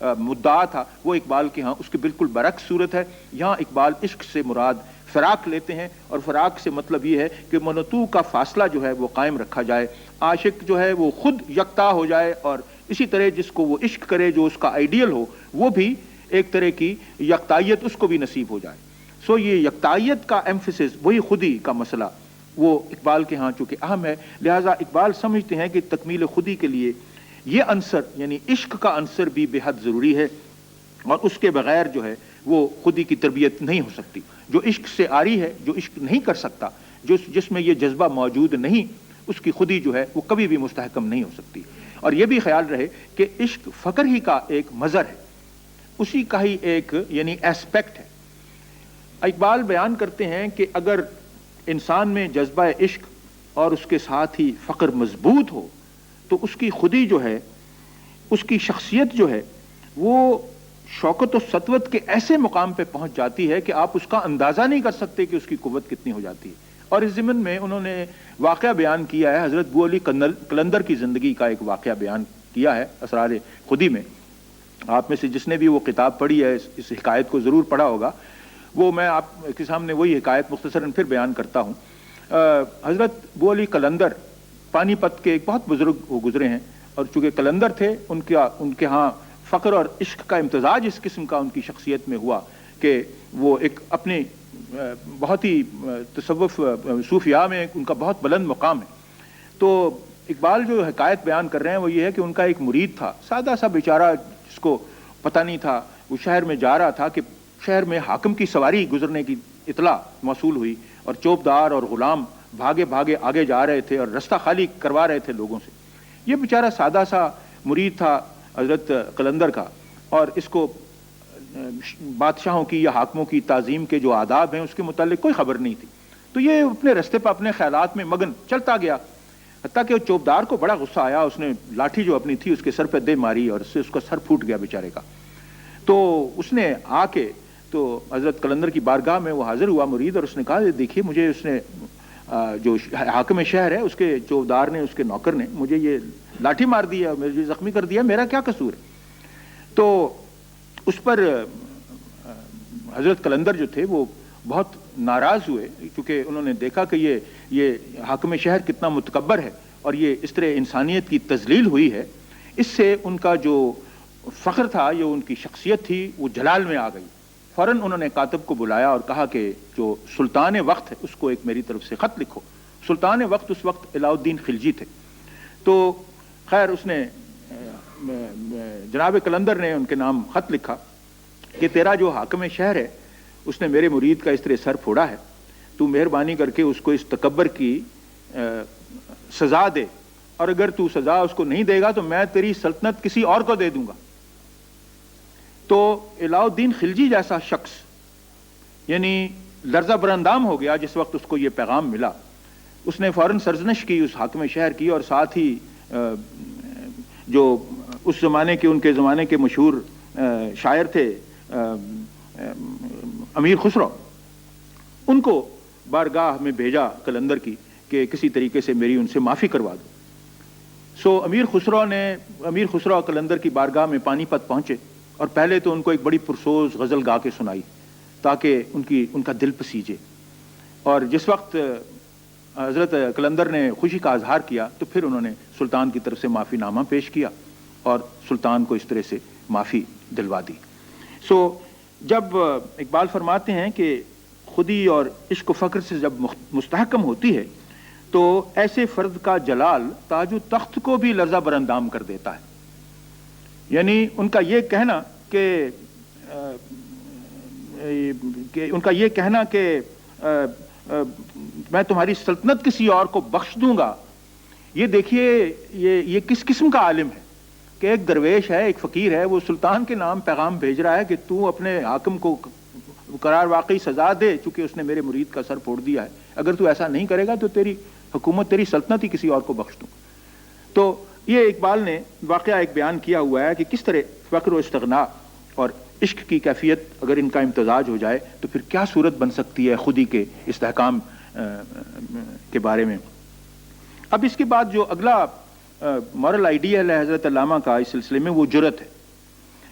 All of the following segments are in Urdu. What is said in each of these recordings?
مدعا تھا وہ اقبال کے ہاں اس کے بالکل برعکس صورت ہے. یہاں اقبال عشق سے مراد فراق لیتے ہیں، اور فراق سے مطلب یہ ہے کہ منتو کا فاصلہ جو ہے وہ قائم رکھا جائے، عاشق جو ہے وہ خود یکتا ہو جائے، اور اسی طرح جس کو وہ عشق کرے جو اس کا آئیڈیل ہو وہ بھی ایک طرح کی یکتائیت اس کو بھی نصیب ہو جائے. سو یہ یکتائیت کا ایمفیسس، وہی خودی کا مسئلہ، وہ اقبال کے ہاں چونکہ اہم ہے. لہٰذا اقبال سمجھتے ہیں کہ تکمیل خودی کے لیے یہ عنصر یعنی عشق کا عنصر بھی بے حد ضروری ہے، اور اس کے بغیر جو ہے وہ خودی کی تربیت نہیں ہو سکتی. جو عشق سے عاری ہے، جو عشق نہیں کر سکتا، جس میں یہ جذبہ موجود نہیں، اس کی خودی جو ہے وہ کبھی بھی مستحکم نہیں ہو سکتی. اور یہ بھی خیال رہے کہ عشق فقر ہی کا ایک مظہر ہے، اسی کا ہی ایک یعنی ایسپیکٹ ہے. اقبال بیان کرتے ہیں کہ اگر انسان میں جذبہ عشق اور اس کے ساتھ ہی فقر مضبوط ہو تو اس کی خودی جو ہے، اس کی شخصیت جو ہے وہ شوکت و سطوت کے ایسے مقام پہ پہنچ جاتی ہے کہ آپ اس کا اندازہ نہیں کر سکتے کہ اس کی قوت کتنی ہو جاتی ہے. اور اس ضمن میں انہوں نے واقعہ بیان کیا ہے، حضرت بو علی قلندر کی زندگی کا ایک واقعہ بیان کیا ہے اسرار خودی میں. آپ میں سے جس نے بھی وہ کتاب پڑھی ہے اس حکایت کو ضرور پڑھا ہوگا. وہ میں آپ کے سامنے وہی حکایت مختصراً پھر بیان کرتا ہوں. حضرت بو علی قلندر پانی پت کے ایک بہت بزرگ وہ گزرے ہیں، اور چونکہ قلندر تھے ان کے ہاں فقر اور عشق کا امتزاج اس قسم کا ان کی شخصیت میں ہوا کہ وہ ایک اپنی بہت ہی تصوف صوفیاء میں ان کا بہت بلند مقام ہے. تو اقبال جو حکایت بیان کر رہے ہیں وہ یہ ہے کہ ان کا ایک مرید تھا، سادہ سا بیچارہ جس کو پتہ نہیں تھا، وہ شہر میں جا رہا تھا کہ شہر میں حاکم کی سواری گزرنے کی اطلاع موصول ہوئی، اور چوبدار اور غلام بھاگے بھاگے آگے جا رہے تھے اور رستہ خالی کروا رہے تھے لوگوں سے. یہ بیچارہ سادہ سا مرید تھا حضرت قلندر کا، اور اس کو بادشاہوں کی یا حاکموں کی تعظیم کے جو آداب ہیں اس کے متعلق کوئی خبر نہیں تھی. تو یہ اپنے رستے پہ اپنے خیالات میں مگن چلتا گیا، حتیٰ کہ چوبدار کو بڑا غصہ آیا. اس نے لاٹھی جو اپنی تھی اس کے سر پہ دے ماری اور اس سے اس کا سر پھوٹ گیا بیچارے کا. تو اس نے آ کے تو حضرت قلندر کی بارگاہ میں وہ حاضر ہوا مرید، اور اس نے کہا دیکھیے مجھے اس نے جو حاکم شہر ہے اس کے چوبدار نے، اس کے نوکر نے مجھے یہ لاٹھی مار دیا، مجھے زخمی کر دیا، میرا کیا قصور ہے؟ تو اس پر حضرت قلندر جو تھے وہ بہت ناراض ہوئے، کیونکہ انہوں نے دیکھا کہ یہ حاکم شہر کتنا متکبر ہے اور یہ اس طرح انسانیت کی تذلیل ہوئی ہے. اس سے ان کا جو فخر تھا، یہ ان کی شخصیت تھی، وہ جلال میں آ گئی. فوراً انہوں نے کاتب کو بلایا اور کہا کہ جو سلطان وقت ہے اس کو ایک میری طرف سے خط لکھو. سلطان وقت اس وقت علاؤ الدین خلجی تھے. تو خیر اس نے جناب قلندر نے ان کے نام خط لکھا کہ تیرا جو حاکم شہر ہے اس نے میرے مرید کا اس طرح سر پھوڑا ہے، تو مہربانی کر کے اس کو اس تکبر کی سزا دے، اور اگر تو سزا اس کو نہیں دے گا تو میں تیری سلطنت کسی اور کو دے دوں گا. تو علاؤ الدین خلجی جیسا شخص یعنی لرزہ براندام ہو گیا جس وقت اس کو یہ پیغام ملا. اس نے فوراً سرزنش کی اس حاکم شہر کی، اور ساتھ ہی جو اس زمانے کے ان کے زمانے کے مشہور شاعر تھے امیر خسرو، ان کو بارگاہ میں بھیجا قلندر کی کہ کسی طریقے سے میری ان سے معافی کروا دو. سو امیر خسرو قلندر کی بارگاہ میں پانی پت پہنچے، اور پہلے تو ان کو ایک بڑی پرسوز غزل گا کے سنائی تاکہ ان کا دل پسیجے. اور جس وقت حضرت قلندر نے خوشی کا اظہار کیا تو پھر انہوں نے سلطان کی طرف سے معافی نامہ پیش کیا اور سلطان کو اس طرح سے معافی دلوا دی. سو جب اقبال فرماتے ہیں کہ خودی اور عشق و فقر سے جب مستحکم ہوتی ہے تو ایسے فرد کا جلال تاج و تخت کو بھی لرزہ براندام کر دیتا ہے. یعنی ان کا یہ کہنا کہ میں تمہاری سلطنت کسی اور کو بخش دوں گا، یہ دیکھیے یہ کس قسم کا عالم ہے کہ ایک درویش ہے، ایک فقیر ہے، وہ سلطان کے نام پیغام بھیج رہا ہے کہ تو اپنے حاکم کو قرار واقعی سزا دے چونکہ اس نے میرے مرید کا سر پھوڑ دیا ہے، اگر تو ایسا نہیں کرے گا تو تیری حکومت، تیری سلطنت ہی کسی اور کو بخش دوں. تو یہ اقبال نے واقعہ ایک بیان کیا ہوا ہے کہ کس طرح فقر و استغنا اور عشق کی کیفیت اگر ان کا امتزاج ہو جائے تو پھر کیا صورت بن سکتی ہے خودی کے استحکام کے بارے میں. اب اس کے بعد جو اگلا مورل آئیڈیل ہے حضرت علامہ کا اس سلسلے میں وہ جرت ہے.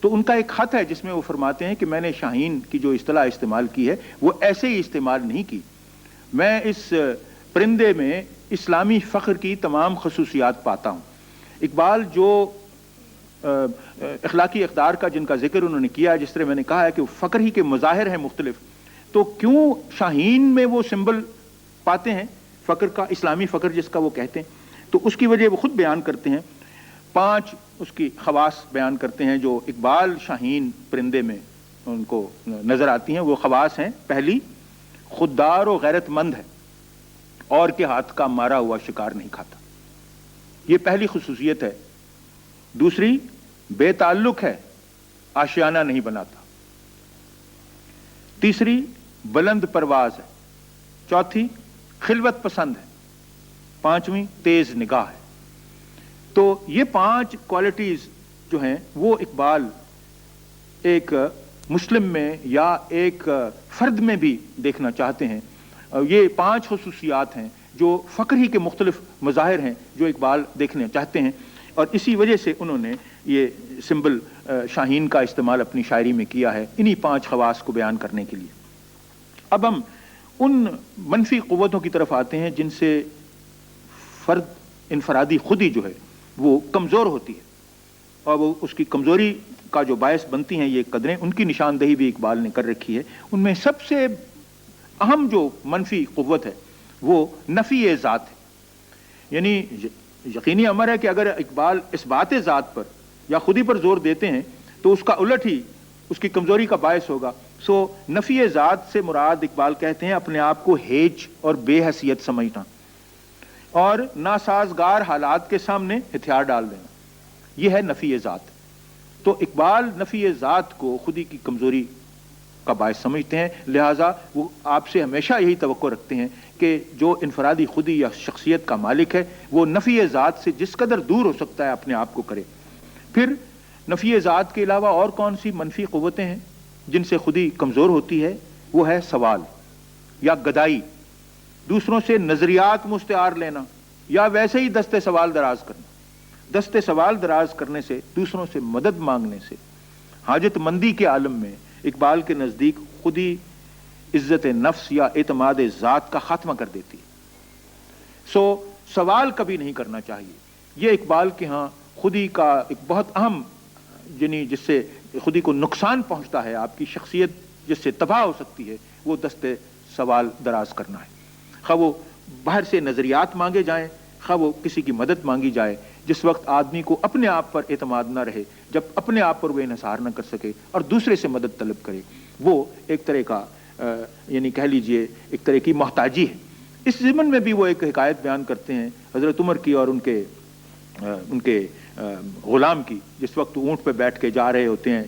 تو ان کا ایک خط ہے جس میں وہ فرماتے ہیں کہ میں نے شاہین کی جو اصطلاح استعمال کی ہے وہ ایسے ہی استعمال نہیں کی، میں اس پرندے میں اسلامی فخر کی تمام خصوصیات پاتا ہوں۔ اقبال جو اخلاقی اقدار کا جن کا ذکر انہوں نے کیا، جس طرح میں نے کہا ہے کہ فخر ہی کے مظاہر ہیں مختلف، تو کیوں شاہین میں وہ سمبل پاتے ہیں فخر کا، اسلامی فخر جس کا وہ کہتے ہیں؟ تو اس کی وجہ وہ خود بیان کرتے ہیں، 5 اس کی خواص بیان کرتے ہیں جو اقبال شاہین پرندے میں ان کو نظر آتی ہیں۔ وہ خواص ہیں: پہلی، خوددار و غیرت مند ہے، اور کے ہاتھ کا مارا ہوا شکار نہیں کھاتا، یہ پہلی خصوصیت ہے۔ دوسری، بے تعلق ہے، آشیانہ نہیں بناتا۔ تیسری، بلند پرواز ہے۔ چوتھی، خلوت پسند ہے۔ پانچویں، تیز نگاہ ہے۔ تو یہ 5 کوالٹیز جو ہیں وہ اقبال ایک مسلم میں یا ایک فرد میں بھی دیکھنا چاہتے ہیں۔ یہ 5 خصوصیات ہیں جو فخر ہی کے مختلف مظاہر ہیں جو اقبال دیکھنا چاہتے ہیں، اور اسی وجہ سے انہوں نے یہ سمبل شاہین کا استعمال اپنی شاعری میں کیا ہے، انہی 5 خواص کو بیان کرنے کے لیے۔ اب ہم ان منفی قوتوں کی طرف آتے ہیں جن سے فرد انفرادی خودی جو ہے وہ کمزور ہوتی ہے، اور وہ اس کی کمزوری کا جو باعث بنتی ہیں یہ قدریں، ان کی نشاندہی بھی اقبال نے کر رکھی ہے۔ ان میں سب سے اہم جو منفی قوت ہے وہ نفی ذات ہے، یعنی یقینی امر ہے کہ اگر اقبال اس بات ذات پر یا خودی پر زور دیتے ہیں تو اس کا الٹ ہی اس کی کمزوری کا باعث ہوگا۔ سو نفی ذات سے مراد اقبال کہتے ہیں اپنے آپ کو ہیج اور بے حیثیت سمجھنا، اور ناسازگار حالات کے سامنے ہتھیار ڈال دینا، یہ ہے نفی ذات۔ تو اقبال نفی ذات کو خودی کی کمزوری کا باعث سمجھتے ہیں، لہٰذا وہ آپ سے ہمیشہ یہی توقع رکھتے ہیں کہ جو انفرادی خودی یا شخصیت کا مالک ہے وہ نفی ذات سے جس قدر دور ہو سکتا ہے اپنے آپ کو کرے۔ پھر نفی ذات کے علاوہ اور کون سی منفی قوتیں ہیں جن سے خودی کمزور ہوتی ہے؟ وہ ہے سوال یا گدائی، دوسروں سے نظریات مستعار لینا، یا ویسے ہی دستے سوال دراز کرنا۔ دستے سوال دراز کرنے سے، دوسروں سے مدد مانگنے سے حاجت مندی کے عالم میں اقبال کے نزدیک خودی عزت نفس یا اعتماد ذات کا خاتمہ کر دیتی ہے۔ سو سوال کبھی نہیں کرنا چاہیے، یہ اقبال کے ہاں خودی کا ایک بہت اہم، یعنی جس سے خودی کو نقصان پہنچتا ہے، آپ کی شخصیت جس سے تباہ ہو سکتی ہے، وہ دستے سوال دراز کرنا ہے۔ خواہ وہ باہر سے نظریات مانگے جائیں، خواہ وہ کسی کی مدد مانگی جائے۔ جس وقت آدمی کو اپنے آپ پر اعتماد نہ رہے، جب اپنے آپ پر وہ انحصار نہ کر سکے اور دوسرے سے مدد طلب کرے، وہ ایک طرح کا یعنی کہہ لیجئے ایک طرح کی محتاجی ہے۔ اس ضمن میں بھی وہ ایک حکایت بیان کرتے ہیں حضرت عمر کی اور ان کے غلام کی، جس وقت اونٹ پہ بیٹھ کے جا رہے ہوتے ہیں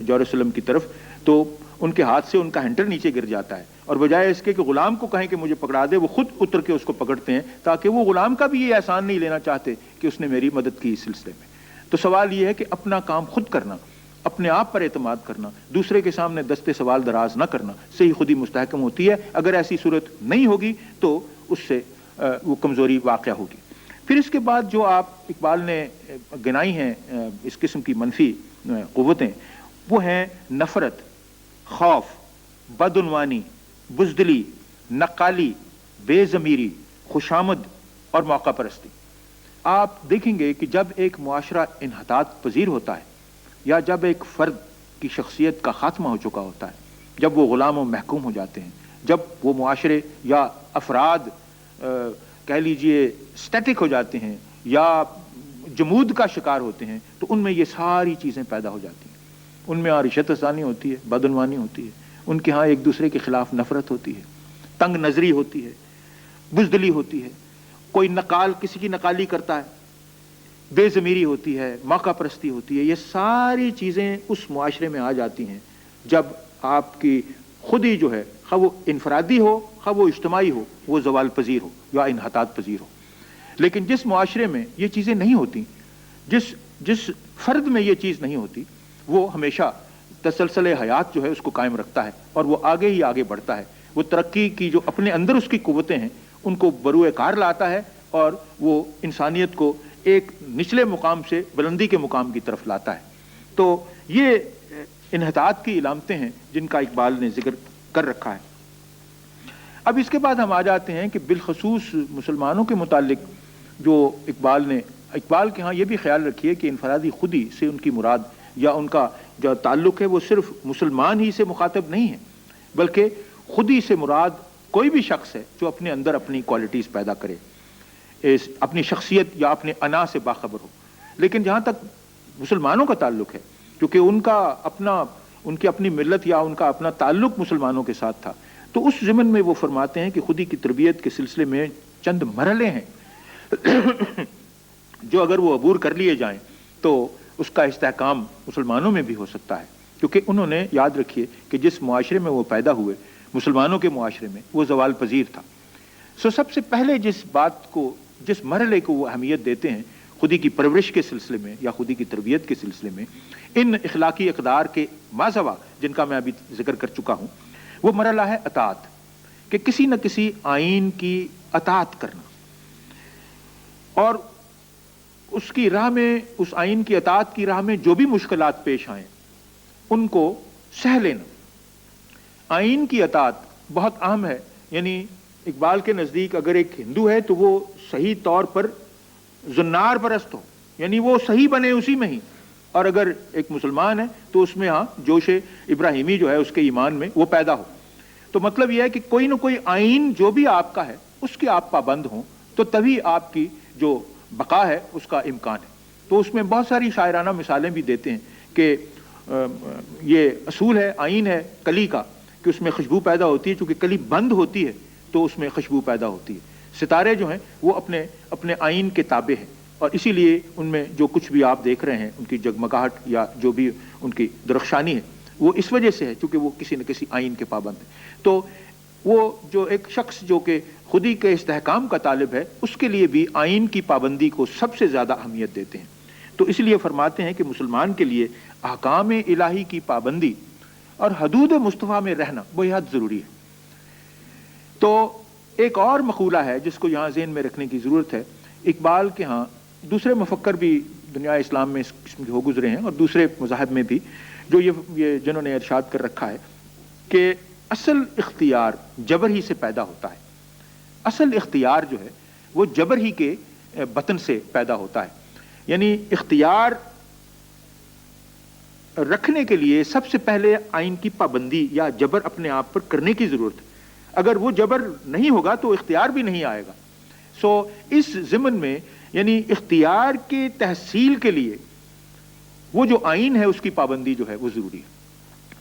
یروشلم کی طرف، تو ان کے ہاتھ سے ان کا ہینٹر نیچے گر جاتا ہے، اور بجائے اس کے کہ غلام کو کہیں کہ مجھے پکڑا دے، وہ خود اتر کے اس کو پکڑتے ہیں، تاکہ وہ غلام کا بھی یہ احسان نہیں لینا چاہتے کہ اس نے میری مدد کی اس سلسلے میں۔ تو سوال یہ ہے کہ اپنا کام خود کرنا، اپنے آپ پر اعتماد کرنا، دوسرے کے سامنے دستے سوال دراز نہ کرنا سے ہی خودی مستحکم ہوتی ہے۔ اگر ایسی صورت نہیں ہوگی تو اس سے وہ کمزوری واقع ہوگی۔ پھر اس کے بعد جو آپ اقبال نے گنائی ہیں اس قسم کی منفی قوتیں، وہ ہیں نفرت، خوف، بدعنوانی، بزدلی، نقالی، بے ضمیری، خوشامد اور موقع پرستی۔ آپ دیکھیں گے کہ جب ایک معاشرہ انحطاط پذیر ہوتا ہے، یا جب ایک فرد کی شخصیت کا خاتمہ ہو چکا ہوتا ہے، جب وہ غلام و محکوم ہو جاتے ہیں، جب وہ معاشرے یا افراد کہہ لیجئے سٹیٹک ہو جاتے ہیں یا جمود کا شکار ہوتے ہیں، تو ان میں یہ ساری چیزیں پیدا ہو جاتی ہیں۔ ان میں رشوت ثانی ہوتی ہے، بدعنوانی ہوتی ہے، ان کے ہاں ایک دوسرے کے خلاف نفرت ہوتی ہے، تنگ نظری ہوتی ہے، بزدلی ہوتی ہے، کوئی نقال کسی کی نقالی کرتا ہے، بے ضمیری ہوتی ہے، موقع پرستی ہوتی ہے۔ یہ ساری چیزیں اس معاشرے میں آ جاتی ہیں جب آپ کی خودی جو ہے، خواہ وہ انفرادی ہو خواہ وہ اجتماعی ہو، وہ زوال پذیر ہو یا انحطاط پذیر ہو۔ لیکن جس معاشرے میں یہ چیزیں نہیں ہوتی، جس فرد میں یہ چیز نہیں ہوتی، وہ ہمیشہ تسلسل حیات جو ہے اس کو قائم رکھتا ہے، اور وہ آگے ہی آگے بڑھتا ہے۔ وہ ترقی کی جو اپنے اندر اس کی قوتیں ہیں ان کو بروئے کار لاتا ہے، اور وہ انسانیت کو ایک نچلے مقام سے بلندی کے مقام کی طرف لاتا ہے۔ تو یہ انحطاط کی علامتیں ہیں جن کا اقبال نے ذکر کر رکھا ہے۔ اب اس کے بعد ہم آ جاتے ہیں کہ بالخصوص مسلمانوں کے متعلق جو اقبال کے ہاں یہ بھی خیال رکھیے کہ انفرادی خودی سے ان کی مراد یا ان کا جو تعلق ہے وہ صرف مسلمان ہی سے مخاطب نہیں ہے، بلکہ خودی سے مراد کوئی بھی شخص ہے جو اپنے اندر اپنی کوالٹیز پیدا کرے، اپنی شخصیت یا اپنے انا سے باخبر ہو۔ لیکن جہاں تک مسلمانوں کا تعلق ہے، کیونکہ ان کی اپنی ملت یا ان کا اپنا تعلق مسلمانوں کے ساتھ تھا، تو اس ضمن میں وہ فرماتے ہیں کہ خودی کی تربیت کے سلسلے میں چند مرحلے ہیں جو اگر وہ عبور کر لیے جائیں تو اس کا استحکام مسلمانوں میں بھی ہو سکتا ہے، کیونکہ انہوں نے یاد رکھیے کہ جس معاشرے میں وہ پیدا ہوئے، مسلمانوں کے معاشرے میں، وہ زوال پذیر تھا۔ سب سے پہلے جس مرحلے کو وہ اہمیت دیتے ہیں خودی کی پرورش کے سلسلے میں یا خودی کی تربیت کے سلسلے میں، ان اخلاقی اقدار کے ماضوا جن کا میں ابھی ذکر کر چکا ہوں، وہ مرحلہ ہے اطاعت، کہ کسی نہ کسی آئین کی اطاعت کرنا اور اس کی راہ میں، اس آئین کی اطاعت کی راہ میں جو بھی مشکلات پیش آئیں ان کو سہ لینا۔ آئین کی اطاعت بہت اہم ہے، یعنی اقبال کے نزدیک اگر ایک ہندو ہے تو وہ صحیح طور پر زنار پرست ہو، یعنی وہ صحیح بنے اسی میں ہی، اور اگر ایک مسلمان ہے تو اس میں جوش ابراہیمی جو ہے اس کے ایمان میں وہ پیدا ہو۔ تو مطلب یہ ہے کہ کوئی نہ کوئی آئین جو بھی آپ کا ہے اس کے آپ پابند ہوں تو تبھی آپ کی جو بقا ہے اس کا امکان ہے۔ تو اس میں بہت ساری شاعرانہ مثالیں بھی دیتے ہیں کہ یہ اصول ہے، آئین ہے کلی کا، کہ اس میں خوشبو پیدا ہوتی ہے، چونکہ کلی بند ہوتی ہے تو اس میں خوشبو پیدا ہوتی ہے۔ ستارے جو ہیں وہ اپنے آئین کے تابع ہیں، اور اسی لیے ان میں جو کچھ بھی آپ دیکھ رہے ہیں ان کی جگمگاہٹ یا جو بھی ان کی درخشانی ہے وہ اس وجہ سے ہے چونکہ وہ کسی نہ کسی آئین کے پابند ہیں۔ تو وہ جو ایک شخص جو کہ خودی کے استحکام کا طالب ہے، اس کے لیے بھی آئین کی پابندی کو سب سے زیادہ اہمیت دیتے ہیں۔ تو اس لیے فرماتے ہیں کہ مسلمان کے لیے احکام الہی کی پابندی اور حدود مصطفیٰ میں رہنا بہت ضروری ہے۔ تو ایک اور مقولہ ہے جس کو یہاں ذہن میں رکھنے کی ضرورت ہے، اقبال کے ہاں دوسرے مفکر بھی دنیا اسلام میں اس قسم کے ہو گزرے ہیں اور دوسرے مذاہب میں بھی، جو یہ جنہوں نے ارشاد کر رکھا ہے کہ اصل اختیار جبر ہی سے پیدا ہوتا ہے۔ اصل اختیار جو ہے وہ جبر ہی کے بطن سے پیدا ہوتا ہے، یعنی اختیار رکھنے کے لیے سب سے پہلے آئین کی پابندی یا جبر اپنے آپ پر کرنے کی ضرورت ہے۔ اگر وہ جبر نہیں ہوگا تو اختیار بھی نہیں آئے گا۔ اس ضمن میں یعنی اختیار کے تحصیل کے لیے وہ جو آئین ہے اس کی پابندی جو ہے وہ ضروری ہے۔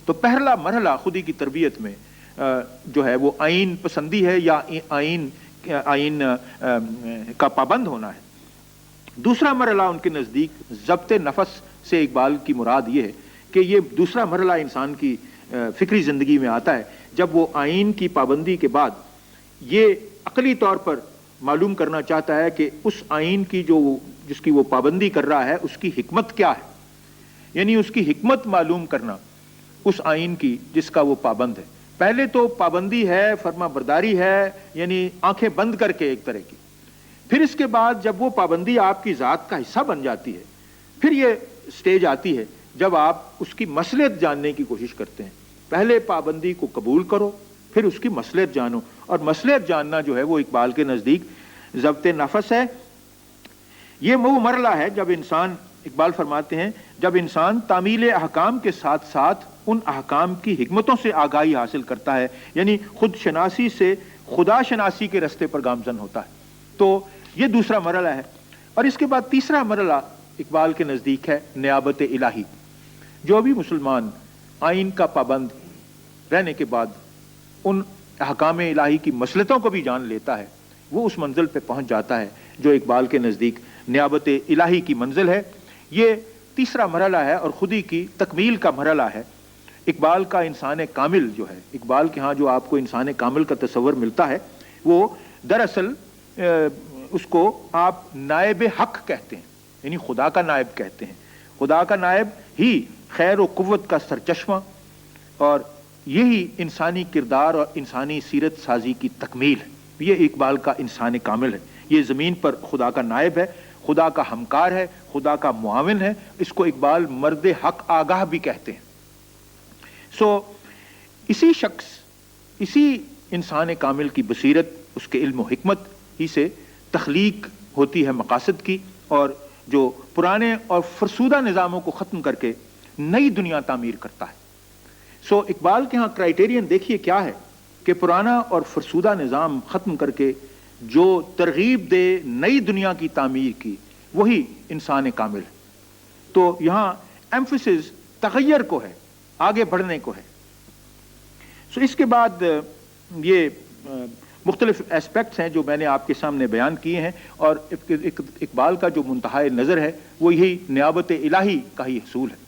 تو پہلا مرحلہ خودی کی تربیت میں جو ہے وہ آئین پسندی ہے یا آئین کا پابند ہونا ہے۔ دوسرا مرحلہ ان کے نزدیک ضبط نفس سے اقبال کی مراد یہ ہے کہ یہ دوسرا مرحلہ انسان کی فکری زندگی میں آتا ہے جب وہ آئین کی پابندی کے بعد یہ عقلی طور پر معلوم کرنا چاہتا ہے کہ اس آئین کی جس کی وہ پابندی کر رہا ہے اس کی حکمت کیا ہے، یعنی اس کی حکمت معلوم کرنا اس آئین کی جس کا وہ پابند ہے۔ پہلے تو پابندی ہے، فرما برداری ہے، یعنی آنکھیں بند کر کے ایک طرح کی، پھر اس کے بعد جب وہ پابندی آپ کی ذات کا حصہ بن جاتی ہے، پھر یہ سٹیج آتی ہے جب آپ اس کی مصلحت جاننے کی کوشش کرتے ہیں۔ پہلے پابندی کو قبول کرو، پھر اس کی مصلحت جانو، اور مصلحت جاننا جو ہے وہ اقبال کے نزدیک ضبط نفس ہے۔ یہ وہ مرحلہ ہے جب انسان، اقبال فرماتے ہیں، جب انسان تعمیل احکام کے ساتھ ساتھ ان احکام کی حکمتوں سے آگاہی حاصل کرتا ہے، یعنی خود شناسی سے خدا شناسی کے رستے پر گامزن ہوتا ہے۔ تو یہ دوسرا مرحلہ ہے۔ اور اس کے بعد تیسرا مرحلہ اقبال کے نزدیک ہے نیابت الہی۔ جو بھی مسلمان آئین کا پابند رہنے کے بعد ان احکام الہی کی مصلحتوں کو بھی جان لیتا ہے، وہ اس منزل پہ پہنچ جاتا ہے جو اقبال کے نزدیک نیابت الہی کی منزل ہے۔ یہ تیسرا مرحلہ ہے اور خودی کی تکمیل کا مرحلہ ہے۔ اقبال کا انسان کامل جو ہے، اقبال کے ہاں جو آپ کو انسان کامل کا تصور ملتا ہے، وہ دراصل اس کو آپ نائب حق کہتے ہیں، یعنی خدا کا نائب کہتے ہیں۔ خدا کا نائب ہی خیر و قوت کا سرچشمہ، اور یہی انسانی کردار اور انسانی سیرت سازی کی تکمیل ہے۔ یہ اقبال کا انسان کامل ہے، یہ زمین پر خدا کا نائب ہے، خدا کا ہمکار ہے، خدا کا معاون ہے، اس کو اقبال مرد حق آگاہ بھی کہتے ہیں۔ اسی شخص، اسی انسان کامل کی بصیرت، اس کے علم و حکمت ہی سے تخلیق ہوتی ہے مقاصد کی، اور جو پرانے اور فرسودہ نظاموں کو ختم کر کے نئی دنیا تعمیر کرتا ہے۔ اقبال کے ہاں کرائیٹیرین دیکھیے کیا ہے کہ پرانا اور فرسودہ نظام ختم کر کے جو ترغیب دے نئی دنیا کی تعمیر کی، وہی انسان کامل ہے۔ تو یہاں ایمفیسس تغیر کو ہے، آگے بڑھنے کو ہے۔ اس کے بعد یہ مختلف اسپیکٹس ہیں جو میں نے آپ کے سامنے بیان کیے ہیں، اور اقبال کا جو منتہائے نظر ہے وہ یہی نیابت الہی کا ہی حصول ہے۔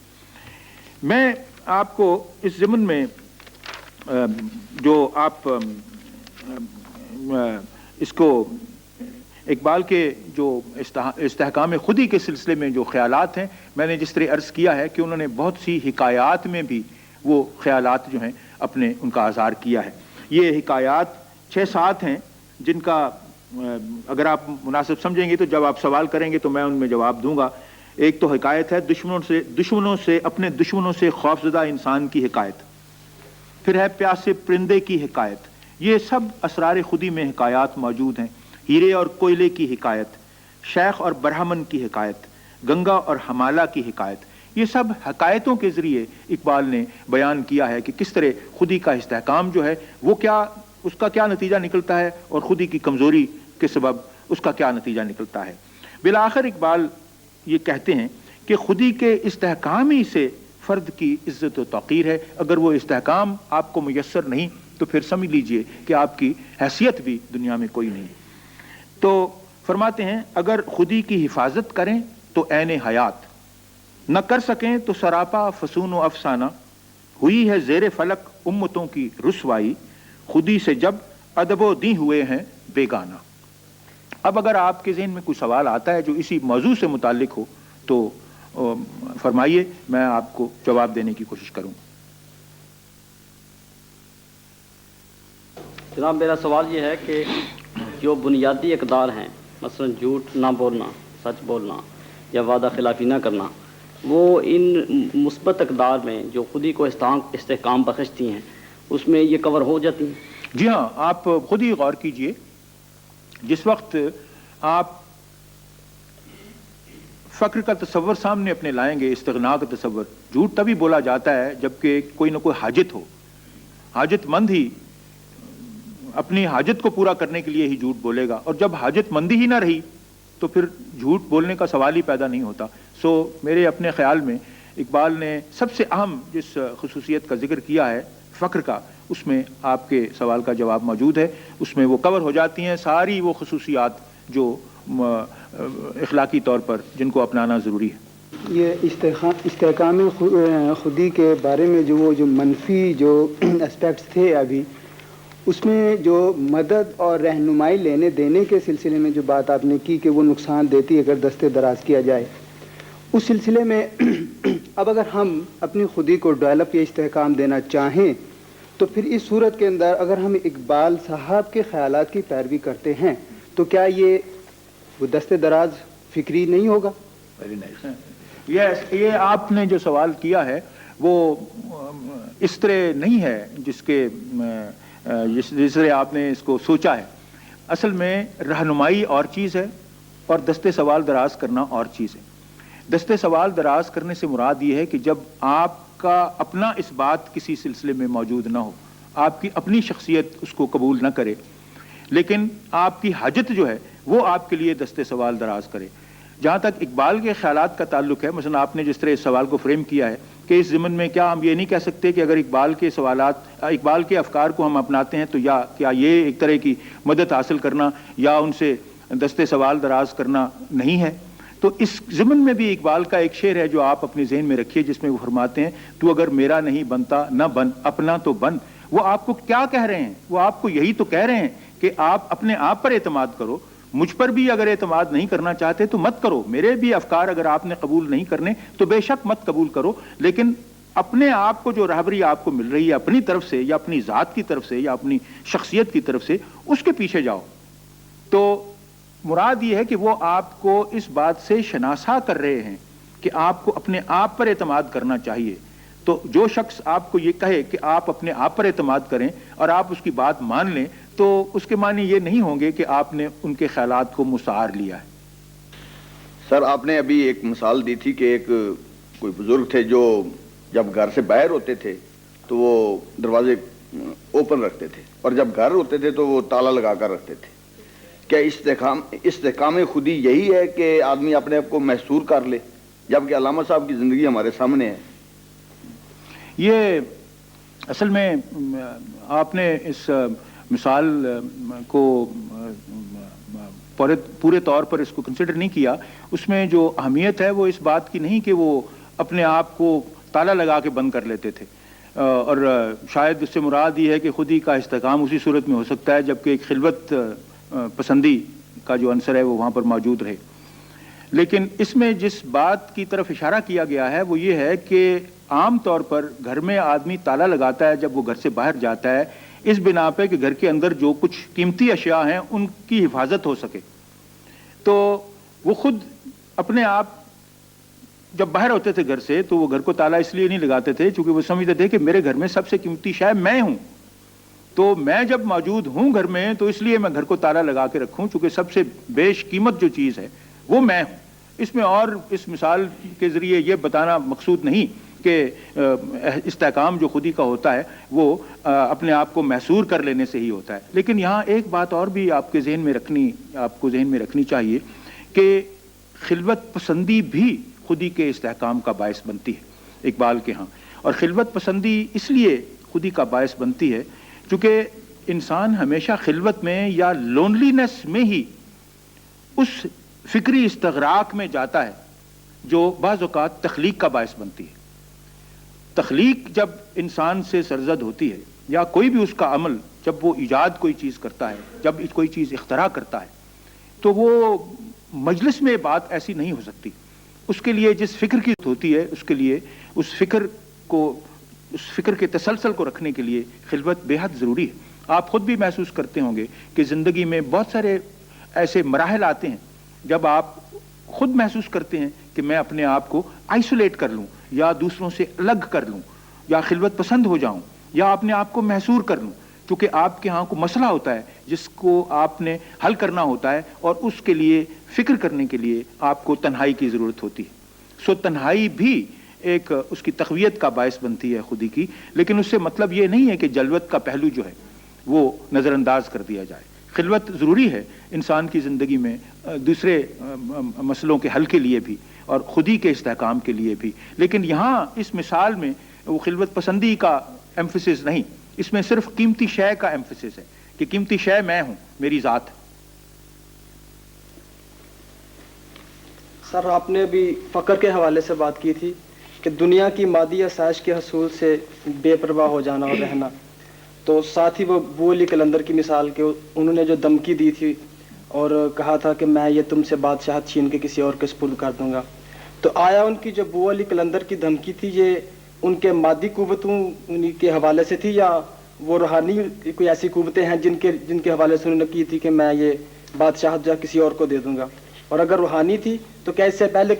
میں آپ کو اس ضمن میں جو آپ اس کو اقبال کے جو استحکام خودی کے سلسلے میں جو خیالات ہیں، میں نے جس طرح عرض کیا ہے کہ انہوں نے بہت سی حکایات میں بھی وہ خیالات جو ہیں اپنے ان کا اظہار کیا ہے۔ یہ حکایات 6-7 ہیں جن کا اگر آپ مناسب سمجھیں گے تو جب آپ سوال کریں گے تو میں ان میں جواب دوں گا۔ ایک تو حکایت ہے اپنے دشمنوں سے خوفزدہ انسان کی حکایت، پھر ہے پیاسے پرندے کی حکایت۔ یہ سب اسرار خودی میں حکایات موجود ہیں۔ ہیرے اور کوئلے کی حکایت، شیخ اور برہمن کی حکایت، گنگا اور ہمالہ کی حکایت، یہ سب حکایتوں کے ذریعے اقبال نے بیان کیا ہے کہ کس طرح خودی کا استحکام جو ہے وہ کیا، اس کا کیا نتیجہ نکلتا ہے، اور خودی کی کمزوری کے سبب اس کا کیا نتیجہ نکلتا ہے۔ بالآخر اقبال یہ کہتے ہیں کہ خودی کے استحکام ہی سے فرد کی عزت و توقیر ہے۔ اگر وہ استحکام آپ کو میسر نہیں تو پھر سمجھ لیجئے کہ آپ کی حیثیت بھی دنیا میں کوئی نہیں۔ تو فرماتے ہیں اگر خودی کی حفاظت کریں تو عین حیات، نہ کر سکیں تو سراپا فسون و افسانہ، ہوئی ہے زیر فلک امتوں کی رسوائی، خودی سے جب ادب و دیں ہوئے ہیں بیگانہ۔ اب اگر آپ کے ذہن میں کوئی سوال آتا ہے جو اسی موضوع سے متعلق ہو تو فرمائیے، میں آپ کو جواب دینے کی کوشش کروں۔ جناب میرا سوال یہ ہے کہ جو بنیادی اقدار ہیں، مثلا جھوٹ نہ بولنا، سچ بولنا یا وعدہ خلافی نہ کرنا، وہ ان مثبت اقدار میں جو خودی کو استحکام بخشتی ہیں اس میں یہ کور ہو جاتی ہیں؟ جی ہاں، آپ خود ہی غور کیجئے، جس وقت آپ فقر کا تصور سامنے اپنے لائیں گے، استغنا کا تصور، جھوٹ تبھی بولا جاتا ہے جبکہ کوئی نہ کوئی حاجت ہو، حاجت مند ہی اپنی حاجت کو پورا کرنے کے لیے ہی جھوٹ بولے گا، اور جب حاجت مندی ہی نہ رہی تو پھر جھوٹ بولنے کا سوال ہی پیدا نہیں ہوتا۔ میرے اپنے خیال میں اقبال نے سب سے اہم جس خصوصیت کا ذکر کیا ہے فقر کا، اس میں آپ کے سوال کا جواب موجود ہے۔ اس میں وہ کور ہو جاتی ہیں ساری وہ خصوصیات جو اخلاقی طور پر جن کو اپنانا ضروری ہے۔ یہ استحکام خودی کے بارے میں جو منفی جو اسپیکٹس تھے ابھی، اس میں جو مدد اور رہنمائی لینے دینے کے سلسلے میں جو بات آپ نے کی کہ وہ نقصان دیتی اگر دستے دراز کیا جائے، اس سلسلے میں اب اگر ہم اپنی خودی کو ڈیولپ یا استحکام دینا چاہیں تو پھر اس صورت کے اندر اگر ہم اقبال صاحب کے خیالات کی پیروی کرتے ہیں تو کیا یہ وہ دستے دراز فکری نہیں ہوگا؟ Very nice. یہ آپ نے جو سوال کیا ہے وہ اس طرح نہیں ہے جس طرح آپ نے اس کو سوچا ہے۔ اصل میں رہنمائی اور چیز ہے اور دستے سوال دراز کرنا اور چیز ہے۔ دستے سوال دراز کرنے سے مراد یہ ہے کہ جب آپ کا اپنا اس بات کسی سلسلے میں موجود نہ ہو، آپ کی اپنی شخصیت اس کو قبول نہ کرے، لیکن آپ کی حاجت جو ہے وہ آپ کے لیے دستے سوال دراز کرے۔ جہاں تک اقبال کے خیالات کا تعلق ہے، مثلا آپ نے جس طرح اس سوال کو فریم کیا ہے کہ اس ضمن میں کیا ہم یہ نہیں کہہ سکتے کہ اگر اقبال کے افکار کو ہم اپناتے ہیں تو یا کیا یہ ایک طرح کی مدد حاصل کرنا یا ان سے دستے سوال دراز کرنا نہیں ہے؟ تو اس ضمن میں بھی اقبال کا ایک شعر ہے جو آپ اپنے ذہن میں رکھیے، جس میں وہ فرماتے ہیں تو اگر میرا نہیں بنتا نہ بن، اپنا تو بن۔ وہ آپ کو کیا کہہ رہے ہیں؟ وہ آپ کو یہی تو کہہ رہے ہیں کہ آپ اپنے آپ پر اعتماد کرو، مجھ پر بھی اگر اعتماد نہیں کرنا چاہتے تو مت کرو، میرے بھی افکار اگر آپ نے قبول نہیں کرنے تو بے شک مت قبول کرو، لیکن اپنے آپ کو جو رہبری آپ کو مل رہی ہے اپنی طرف سے یا اپنی ذات کی طرف سے یا اپنی شخصیت کی طرف سے، اس کے پیچھے جاؤ۔ تو مراد یہ ہے کہ وہ آپ کو اس بات سے شناسا کر رہے ہیں کہ آپ کو اپنے آپ پر اعتماد کرنا چاہیے. تو جو شخص آپ کو یہ کہے کہ آپ اپنے آپ پر اعتماد کریں اور آپ اس کی بات مان لیں تو اس کے معنی یہ نہیں ہوں گے کہ آپ نے ان کے خیالات کو مسعار لیا ہے. سر آپ نے ابھی ایک مثال دی تھی کہ ایک کوئی بزرگ تھے جو جب گھر سے باہر ہوتے تھے تو وہ دروازے اوپن رکھتے تھے اور جب گھر ہوتے تھے تو وہ تالا لگا کر رکھتے تھے. کیا استحکام خودی یہی ہے کہ آدمی اپنے آپ کو محصور کر لے، جبکہ علامہ صاحب کی زندگی ہمارے سامنے ہے؟ یہ اصل میں آپ نے اس مثال کو پورے طور پر اس کو کنسیڈر نہیں کیا. اس میں جو اہمیت ہے وہ اس بات کی نہیں کہ وہ اپنے آپ کو تالا لگا کے بند کر لیتے تھے، اور شاید اس سے مراد یہ ہے کہ خودی کا استحکام اسی صورت میں ہو سکتا ہے جبکہ ایک خلوت پسندی کا جو عنصر ہے وہ وہاں پر موجود رہے. لیکن اس میں جس بات کی طرف اشارہ کیا گیا ہے وہ یہ ہے کہ عام طور پر گھر میں آدمی تالا لگاتا ہے جب وہ گھر سے باہر جاتا ہے اس بنا پہ کہ گھر کے اندر جو کچھ قیمتی اشیاء ہیں ان کی حفاظت ہو سکے. تو وہ خود اپنے آپ جب باہر ہوتے تھے گھر سے تو وہ گھر کو تالا اس لیے نہیں لگاتے تھے چونکہ وہ سمجھتے تھے کہ میرے گھر میں سب سے قیمتی شے میں ہوں، تو میں جب موجود ہوں گھر میں تو اس لیے میں گھر کو تالا لگا کے رکھوں چونکہ سب سے بیش قیمت جو چیز ہے وہ میں ہوں. اس میں اور اس مثال کے ذریعے یہ بتانا مقصود نہیں کہ استحکام جو خودی کا ہوتا ہے وہ اپنے آپ کو محصور کر لینے سے ہی ہوتا ہے. لیکن یہاں ایک بات اور بھی آپ کو ذہن میں رکھنی چاہیے کہ خلوت پسندی بھی خودی کے استحکام کا باعث بنتی ہے اقبال کے ہاں. اور خلوت پسندی اس لیے خودی کا باعث بنتی ہے چونکہ انسان ہمیشہ خلوت میں یا لونلینس میں ہی اس فکری استغراق میں جاتا ہے جو بعض اوقات تخلیق کا باعث بنتی ہے. تخلیق جب انسان سے سرزد ہوتی ہے یا کوئی بھی اس کا عمل جب وہ ایجاد کوئی چیز کرتا ہے، جب کوئی چیز اختراع کرتا ہے تو وہ مجلس میں بات ایسی نہیں ہو سکتی. اس کے لیے جس فکر کی ہوتی ہے اس کے لیے اس فکر کے تسلسل کو رکھنے کے لیے خلوت بے حد ضروری ہے. آپ خود بھی محسوس کرتے ہوں گے کہ زندگی میں بہت سارے ایسے مراحل آتے ہیں جب آپ خود محسوس کرتے ہیں کہ میں اپنے آپ کو آئسولیٹ کر لوں یا دوسروں سے الگ کر لوں یا خلوت پسند ہو جاؤں یا اپنے آپ کو محصور کر لوں، چونکہ آپ کے ہاں کو مسئلہ ہوتا ہے جس کو آپ نے حل کرنا ہوتا ہے اور اس کے لیے فکر کرنے کے لیے آپ کو تنہائی کی ضرورت ہوتی ہے. سو تنہائی بھی ایک اس کی تقویت کا باعث بنتی ہے خودی کی، لیکن اس سے مطلب یہ نہیں ہے کہ جلوت کا پہلو جو ہے وہ نظر انداز کر دیا جائے. خلوت ضروری ہے انسان کی زندگی میں دوسرے مسئلوں کے حل کے لیے بھی اور خودی کے استحکام کے لیے بھی. لیکن یہاں اس مثال میں وہ خلوت پسندی کا ایمفسس نہیں، اس میں صرف قیمتی شے کا ایمفسس ہے کہ قیمتی شے میں ہوں، میری ذات. سر آپ نے ابھی فقر کے حوالے سے بات کی تھی کہ دنیا کی مادی آسائش کے حصول سے بے پرواہ ہو جانا اور رہنا، تو ساتھ ہی وہ بو علی قلندر کی مثال کہ انہوں نے جو دھمکی دی تھی اور کہا تھا کہ میں یہ تم سے بادشاہت چھین کے کسی اور کے سپرد کر دوں گا، تو آیا ان کی جو بو علی قلندر کی دھمکی تھی یہ ان کے مادی قوتوں کے حوالے سے تھی یا وہ روحانی کوئی ایسی قوتیں ہیں جن کے حوالے سے انہوں نے کی تھی کہ میں یہ بادشاہت جو کسی اور کو دے دوں گا؟ اور اگر روحانی تھی تو کیا اس سے پہلے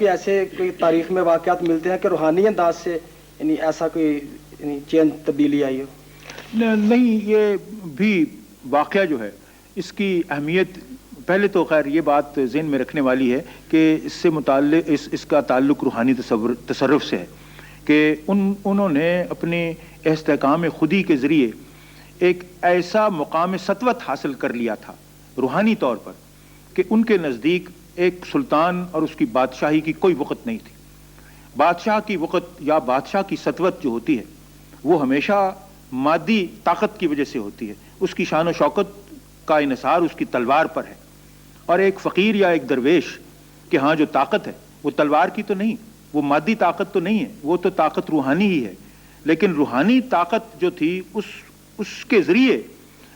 کوئی تاریخ میں واقعات ملتے ہیں کہ روحانی انداز سے ایسا کوئی چینج تبدیلی آئی ہو؟ نہیں، یہ بھی واقعہ جو ہے اس کی اہمیت پہلے تو خیر یہ بات ذہن میں رکھنے والی ہے کہ اس سے متعلق اس کا تعلق روحانی تصرف سے ہے کہ انہوں نے اپنے استحکام خودی کے ذریعے ایک ایسا مقام سطوت حاصل کر لیا تھا روحانی طور پر کہ ان کے نزدیک ایک سلطان اور اس کی بادشاہی کی کوئی وقت نہیں تھی. بادشاہ کی وقت یا بادشاہ کی سطوت جو ہوتی ہے وہ ہمیشہ مادی طاقت کی وجہ سے ہوتی ہے. اس کی شان و شوکت کا انحصار اس کی تلوار پر ہے. اور ایک فقیر یا ایک درویش کہ ہاں جو طاقت ہے وہ تلوار کی تو نہیں، وہ مادی طاقت تو نہیں ہے، وہ تو طاقت روحانی ہی ہے. لیکن روحانی طاقت جو تھی اس کے ذریعے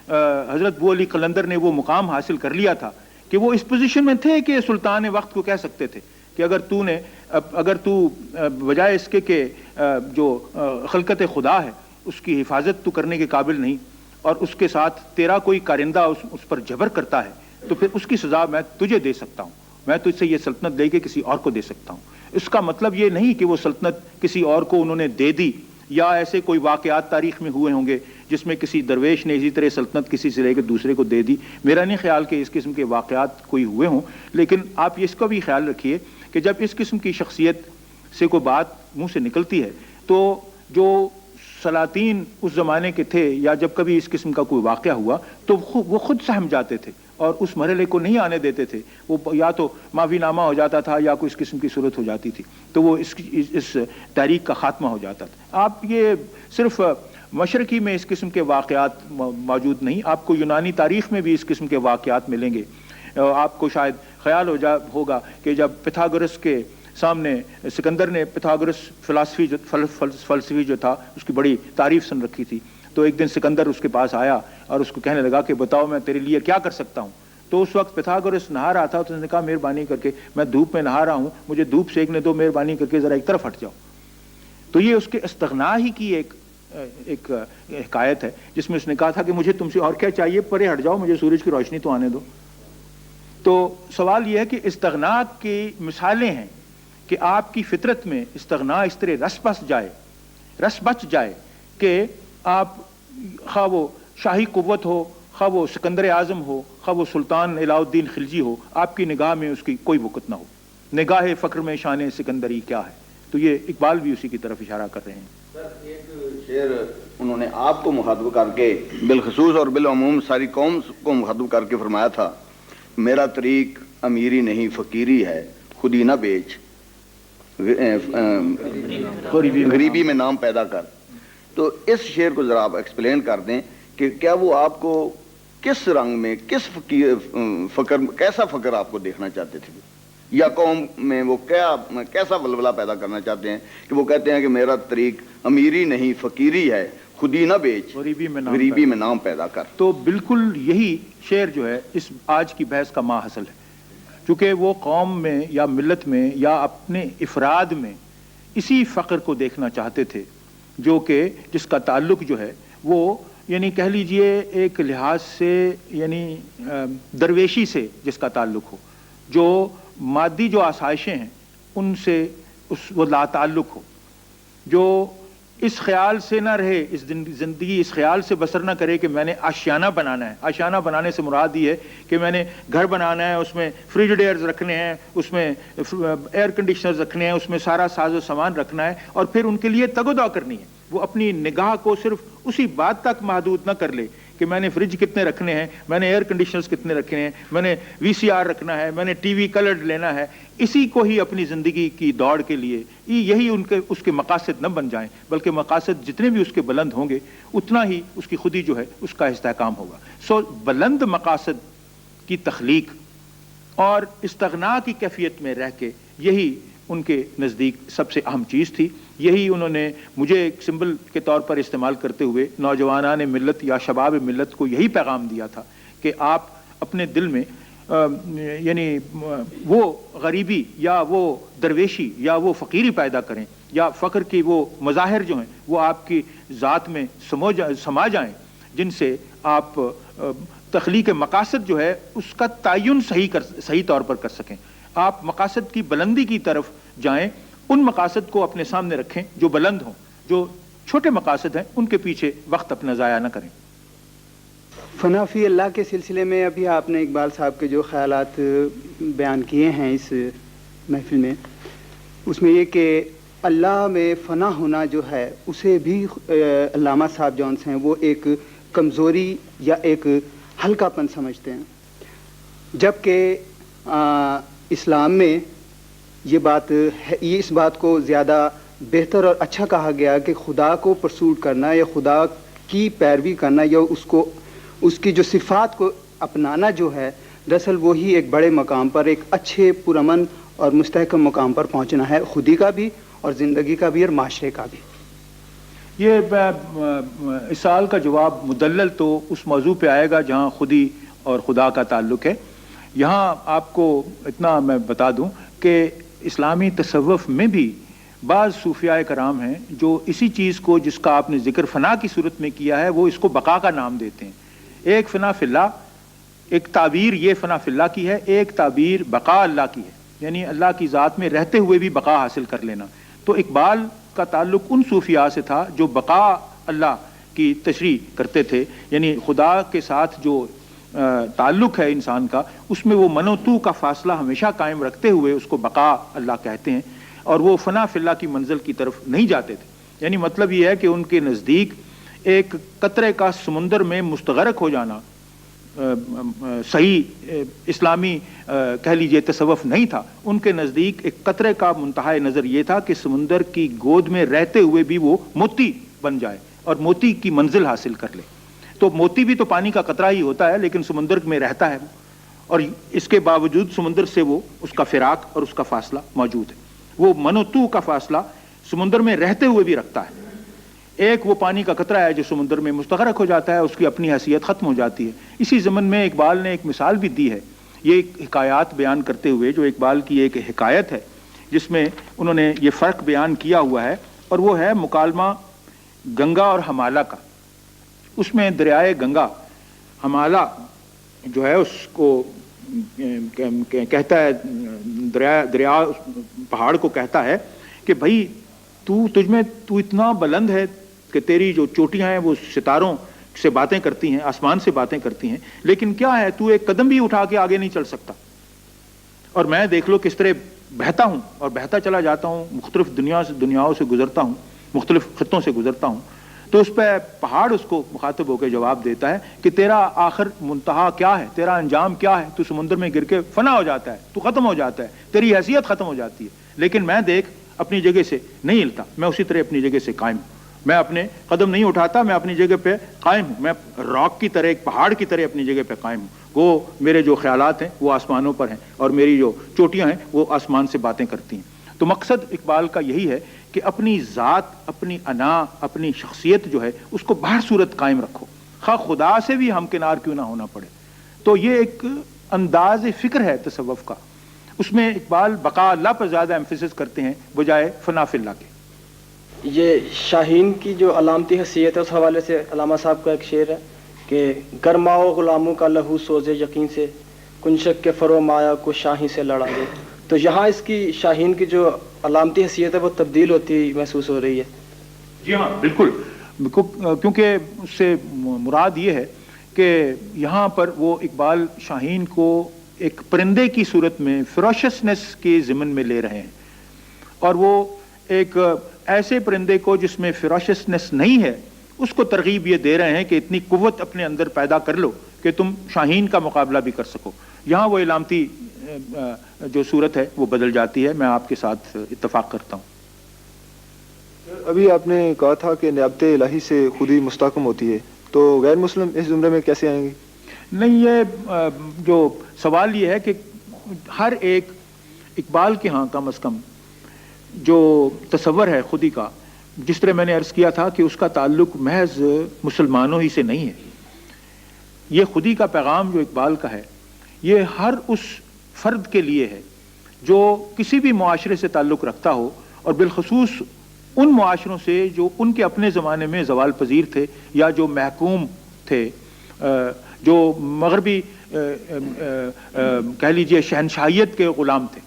حضرت بو علی قلندر نے وہ مقام حاصل کر لیا تھا کہ وہ اس پوزیشن میں تھے کہ سلطان وقت کو کہہ سکتے تھے کہ اگر تو بجائے اس کے کہ جو خلقت خدا ہے اس کی حفاظت تو کرنے کے قابل نہیں اور اس کے ساتھ تیرا کوئی کارندہ اس پر جبر کرتا ہے تو پھر اس کی سزا میں تجھے دے سکتا ہوں، میں تجھ سے یہ سلطنت لے کے کسی اور کو دے سکتا ہوں۔ اس کا مطلب یہ نہیں کہ وہ سلطنت کسی اور کو انہوں نے دے دی، یا ایسے کوئی واقعات تاریخ میں ہوئے ہوں گے جس میں کسی درویش نے اسی طرح سلطنت کسی سے لے کے دوسرے کو دے دی۔ میرا نہیں خیال کہ اس قسم کے واقعات کوئی ہوئے ہوں، لیکن آپ اس کا بھی خیال رکھیے کہ جب اس قسم کی شخصیت سے کوئی بات منہ سے نکلتی ہے تو جو سلاطین اس زمانے کے تھے یا جب کبھی اس قسم کا کوئی واقعہ ہوا تو وہ خود سہم جاتے تھے اور اس مرحلے کو نہیں آنے دیتے تھے، وہ یا تو معافی نامہ ہو جاتا تھا یا کوئی اس قسم کی صورت ہو جاتی تھی، تو وہ اس تحریک کا خاتمہ ہو جاتا تھا۔ آپ یہ صرف مشرقی میں اس قسم کے واقعات موجود نہیں، آپ کو یونانی تاریخ میں بھی اس قسم کے واقعات ملیں گے۔ آپ کو شاید خیال ہوگا کہ جب پیتھاگورس کے سامنے سکندر نے پیتھاگورس فلسفی جو تھا اس کی بڑی تعریف سن رکھی تھی، تو ایک دن سکندر اس کے پاس آیا اور اس کو کہنے لگا کہ بتاؤ میں تیرے لیے کیا کر سکتا ہوں۔ تو اس وقت پیتھاگورس نہا رہا تھا، تو اس نے کہا مہربانی کر کے میں دھوپ میں نہا رہا ہوں، مجھے دھوپ سیکنے دو، مہربانی کر کے ذرا ایک طرف ہٹ جاؤ۔ تو یہ اس کے استغنا ہی کی ایک حکایت ہے جس میں اس نے کہا تھا کہ مجھے تم سے اور کیا چاہیے، پرے ہٹ جاؤ، مجھے سورج کی روشنی تو آنے دو۔ تو سوال یہ ہے کہ استغنا کی مثالیں ہیں کہ آپ کی فطرت میں استغنا اس طرح رس بچ جائے کہ آپ خواہ وہ شاہی قوت ہو، خواہ وہ سکندر اعظم ہو، خواہ وہ سلطان علاء الدین خلجی ہو، آپ کی نگاہ میں اس کی کوئی وقت نہ ہو۔ نگاہ فقر میں شان سکندری کیا ہے، تو یہ اقبال بھی اسی کی طرف اشارہ کر رہے ہیں۔ سر ایک شعر انہوں نے آپ کو مخاطب کر کے بالخصوص اور بالعموم ساری قوم کو مخاطب کر کے فرمایا تھا، میرا طریق امیری نہیں فقیری ہے، خودی نہ بیچ، غریبی میں نام پیدا کر۔ تو اس شعر کو ذرا آپ ایکسپلین کر دیں کہ کیا وہ آپ کو کس رنگ میں، کس فقر، کیسا فقر آپ کو دیکھنا چاہتے تھے، یا قوم میں وہ کیسا ولولہ پیدا کرنا چاہتے ہیں کہ وہ کہتے ہیں کہ میرا طریق امیری نہیں فقیری ہے، خودی نہ بیچ، غریبی میں نام پیدا کر۔ تو بالکل یہی شعر جو ہے اس آج کی بحث کا ماحصل ہے، چونکہ وہ قوم میں یا ملت میں یا اپنے افراد میں اسی فقر کو دیکھنا چاہتے تھے جو کہ جس کا تعلق جو ہے وہ یعنی کہہ لیجئے ایک لحاظ سے یعنی درویشی سے جس کا تعلق ہو، جو مادی جو آسائشیں ہیں ان سے وہ لا تعلق ہو، جو اس خیال سے نہ رہے، اس زندگی اس خیال سے بسر نہ کرے کہ میں نے آشیانہ بنانا ہے۔ آشیانہ بنانے سے مراد یہ ہے کہ میں نے گھر بنانا ہے، اس میں فریجیڈیئرز رکھنے ہیں، اس میں ایئر کنڈیشنرز رکھنے ہیں، اس میں سارا ساز و سامان رکھنا ہے، اور پھر ان کے لیے تگ و دو کرنی ہے۔ وہ اپنی نگاہ کو صرف اسی بات تک محدود نہ کر لے کہ میں نے فریج کتنے رکھنے ہیں، میں نے ایئر کنڈیشنرز کتنے رکھنے ہیں، میں نے وی سی آر رکھنا ہے، میں نے ٹی وی کلرڈ لینا ہے، اسی کو ہی اپنی زندگی کی دوڑ کے لیے یہی اس کے مقاصد نہ بن جائیں، بلکہ مقاصد جتنے بھی اس کے بلند ہوں گے اتنا ہی اس کی خودی جو ہے اس کا استحکام ہوگا۔ بلند مقاصد کی تخلیق اور استغنا کی کیفیت میں رہ کے یہی ان کے نزدیک سب سے اہم چیز تھی۔ یہی انہوں نے مجھے ایک سمبل کے طور پر استعمال کرتے ہوئے نوجوانان ملت یا شباب ملت کو یہی پیغام دیا تھا کہ آپ اپنے دل میں یعنی وہ غریبی یا وہ درویشی یا وہ فقیری پیدا کریں، یا فقر کی وہ مظاہر جو ہیں وہ آپ کی ذات میں سما جائیں، جن سے آپ تخلیق مقاصد جو ہے اس کا تعین صحیح طور پر کر سکیں۔ آپ مقاصد کی بلندی کی طرف جائیں، ان مقاصد کو اپنے سامنے رکھیں جو بلند ہوں، جو چھوٹے مقاصد ہیں ان کے پیچھے وقت اپنا ضائع نہ کریں۔ فنا فی اللہ کے سلسلے میں ابھی آپ نے اقبال صاحب کے جو خیالات بیان کیے ہیں اس محفل میں، اس میں یہ کہ اللہ میں فنا ہونا جو ہے اسے بھی علامہ صاحب جونس ہیں وہ ایک کمزوری یا ایک ہلکا پن سمجھتے ہیں، جبکہ اسلام میں یہ اس بات کو زیادہ بہتر اور اچھا کہا گیا کہ خدا کو پرسوٹ کرنا یا خدا کی پیروی کرنا یا اس کی جو صفات کو اپنانا جو ہے، دراصل وہی ایک بڑے مقام پر، ایک اچھے پرامن اور مستحکم مقام پر پہنچنا ہے، خودی کا بھی اور زندگی کا بھی اور معاشرے کا بھی۔ یہ اس سوال کا جواب مدلل تو اس موضوع پہ آئے گا جہاں خودی اور خدا کا تعلق ہے۔ یہاں آپ کو اتنا میں بتا دوں کہ اسلامی تصوف میں بھی بعض صوفیاء کرام ہیں جو اسی چیز کو جس کا آپ نے ذکر فنا کی صورت میں کیا ہے وہ اس کو بقا کا نام دیتے ہیں۔ ایک فنا فی اللہ ایک تعبیر یہ فنا فی اللہ کی ہے، ایک تعبیر بقا اللہ کی ہے، یعنی اللہ کی ذات میں رہتے ہوئے بھی بقا حاصل کر لینا۔ تو اقبال کا تعلق ان صوفیاء سے تھا جو بقا اللہ کی تشریح کرتے تھے، یعنی خدا کے ساتھ جو تعلق ہے انسان کا، اس میں وہ من و تو کا فاصلہ ہمیشہ قائم رکھتے ہوئے اس کو بقا اللہ کہتے ہیں، اور وہ فنا فی اللہ کی منزل کی طرف نہیں جاتے تھے۔ یعنی مطلب یہ ہے کہ ان کے نزدیک ایک قطرے کا سمندر میں مستغرق ہو جانا صحیح اسلامی کہہ لیجئے تصوف نہیں تھا۔ ان کے نزدیک ایک قطرے کا منتہا نظر یہ تھا کہ سمندر کی گود میں رہتے ہوئے بھی وہ موتی بن جائے اور موتی کی منزل حاصل کر لے۔ تو موتی بھی تو پانی کا قطرہ ہی ہوتا ہے، لیکن سمندر میں رہتا ہے وہ، اور اس کے باوجود سمندر سے وہ اس کا فراق اور اس کا فاصلہ موجود ہے۔ وہ من و تو کا فاصلہ سمندر میں رہتے ہوئے بھی رکھتا ہے۔ ایک وہ پانی کا قطرہ ہے جو سمندر میں مستغرق ہو جاتا ہے، اس کی اپنی حیثیت ختم ہو جاتی ہے۔ اسی ضمن میں اقبال نے ایک مثال بھی دی ہے، یہ ایک حکایات بیان کرتے ہوئے، جو اقبال کی ایک حکایت ہے جس میں انہوں نے یہ فرق بیان کیا ہوا ہے، اور وہ ہے مکالمہ گنگا اور ہمالہ کا۔ اس میں دریائے گنگا ہمالہ جو ہے اس کو کہتا ہے، دریا پہاڑ کو کہتا ہے کہ بھائی تجھ میں تو اتنا بلند ہے کہ تیری جو چوٹیاں ہیں وہ ستاروں سے باتیں کرتی ہیں، آسمان سے باتیں کرتی ہیں، لیکن کیا ہے تو ایک قدم بھی اٹھا کے آگے نہیں چل سکتا، اور میں دیکھ لو کس طرح بہتا ہوں اور بہتا چلا جاتا ہوں، مختلف دنیاؤں سے گزرتا ہوں، مختلف خطوں سے گزرتا ہوں۔ تو اس پہ پہاڑ اس کو مخاطب ہو کے جواب دیتا ہے کہ تیرا آخر منتہا کیا ہے، تیرا انجام کیا ہے، تو سمندر میں گر کے فنا ہو جاتا ہے، تو ختم ہو جاتا ہے، تیری حیثیت ختم ہو جاتی ہے، لیکن میں دیکھ اپنی جگہ سے نہیں ہلتا، میں اسی طرح اپنی جگہ سے قائم ہوں، میں اپنے قدم نہیں اٹھاتا، میں اپنی جگہ پہ قائم ہوں، میں راک کی طرح، ایک پہاڑ کی طرح اپنی جگہ پہ قائم ہوں۔ وہ میرے جو خیالات ہیں وہ آسمانوں پر ہیں، اور میری جو چوٹیاں ہیں وہ آسمان سے باتیں کرتی ہیں۔ تو مقصد اقبال کا یہی ہے کہ اپنی ذات، اپنی انا، اپنی شخصیت جو ہے اس کو بہر صورت قائم رکھو، خواہ خدا سے بھی ہمکنار کیوں نہ ہونا پڑے۔ تو یہ ایک انداز فکر ہے تصوف کا، اس میں اقبال بقا اللہ پر زیادہ ایمفیسس کرتے ہیں بجائے فنا فی اللہ کے۔ یہ شاہین کی جو علامتی حیثیت ہے اس حوالے سے علامہ صاحب کا ایک شعر ہے کہ گرماؤ غلاموں کا لہو سوزے یقین سے، کنشک کے فرو مایا کو شاہی سے لڑا دے۔ تو یہاں اس کی شاہین کی جو علامتی حیثیت ہے وہ تبدیل ہوتی محسوس ہو رہی ہے۔ جی ہاں بالکل، کیونکہ اس سے مراد یہ ہے کہ یہاں پر وہ اقبال شاہین کو ایک پرندے کی صورت میں فروشسنس کے ضمن میں لے رہے ہیں، اور وہ ایک ایسے پرندے کو جس میں فروشسنس نہیں ہے اس کو ترغیب یہ دے رہے ہیں کہ اتنی قوت اپنے اندر پیدا کر لو کہ تم شاہین کا مقابلہ بھی کر سکو۔ یہاں وہ علامتی جو صورت ہے وہ بدل جاتی ہے، میں آپ کے ساتھ اتفاق کرتا ہوں۔ ابھی آپ نے کہا تھا کہ نیابت الہی سے خودی مستحکم ہوتی ہے، تو غیر مسلم اس زمرے میں کیسے آئیں گے؟ نہیں، یہ جو سوال یہ ہے کہ ہر ایک اقبال کے ہاں کم از کم جو تصور ہے خودی کا، جس طرح میں نے عرض کیا تھا کہ اس کا تعلق محض مسلمانوں ہی سے نہیں ہے، یہ خودی کا پیغام جو اقبال کا ہے یہ ہر اس فرد کے لیے ہے جو کسی بھی معاشرے سے تعلق رکھتا ہو، اور بالخصوص ان معاشروں سے جو ان کے اپنے زمانے میں زوال پذیر تھے یا جو محکوم تھے، جو مغربی کہہ لیجئے شہنشاہیت کے غلام تھے۔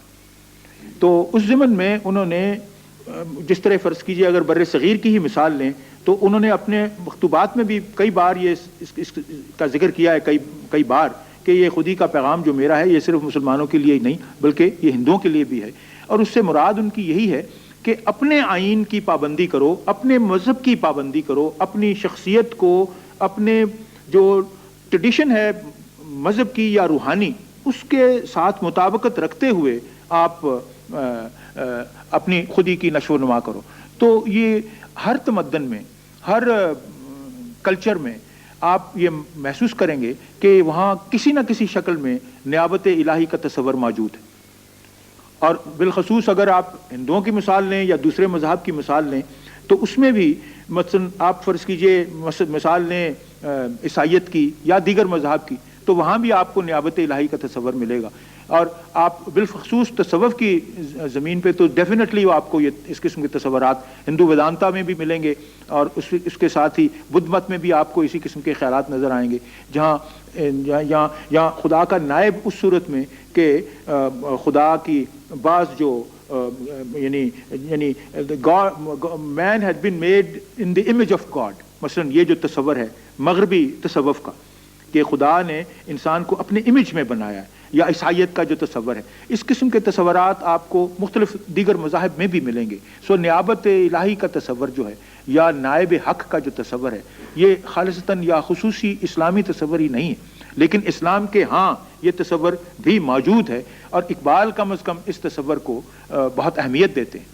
تو اس ضمن میں انہوں نے جس طرح فرض کیجئے اگر بر صغیر کی ہی مثال لیں تو انہوں نے اپنے مکتوبات میں بھی کئی بار یہ اس کا ذکر کیا ہے، کئی بار کہ یہ خودی کا پیغام جو میرا ہے یہ صرف مسلمانوں کے لیے ہی نہیں بلکہ یہ ہندوؤں کے لیے بھی ہے، اور اس سے مراد ان کی یہی ہے کہ اپنے آئین کی پابندی کرو، اپنے مذہب کی پابندی کرو، اپنی شخصیت کو، اپنے جو ٹریڈیشن ہے مذہب کی یا روحانی اس کے ساتھ مطابقت رکھتے ہوئے آپ اپنی خودی کی نشو و نما کرو۔ تو یہ ہر تمدن میں، ہر کلچر میں آپ یہ محسوس کریں گے کہ وہاں کسی نہ کسی شکل میں نیابت الہی کا تصور موجود ہے، اور بالخصوص اگر آپ ہندوؤں کی مثال لیں یا دوسرے مذہب کی مثال لیں تو اس میں بھی مثلا آپ فرض کیجئے مثال لیں عیسائیت کی یا دیگر مذہب کی، تو وہاں بھی آپ کو نیابت الہی کا تصور ملے گا. اور آپ بالخصوص تصوف کی زمین پہ تو ڈیفینیٹلی آپ کو یہ اس قسم کے تصورات ہندو ویدانتا میں بھی ملیں گے, اور اس کے ساتھ ہی بدھ مت میں بھی آپ کو اسی قسم کے خیالات نظر آئیں گے, جہاں خدا کا نائب اس صورت میں کہ خدا کی بعض جو یعنی man has been made in the image of God. مثلا یہ جو تصور ہے مغربی تصوف کا کہ خدا نے انسان کو اپنے امیج میں بنایا ہے, یا عیسائیت کا جو تصور ہے, اس قسم کے تصورات آپ کو مختلف دیگر مذاہب میں بھی ملیں گے. سو نیابت الہی کا تصور جو ہے یا نائب حق کا جو تصور ہے یہ خالصتاً یا خصوصی اسلامی تصور ہی نہیں ہے, لیکن اسلام کے ہاں یہ تصور بھی موجود ہے, اور اقبال کم از کم اس تصور کو بہت اہمیت دیتے ہیں.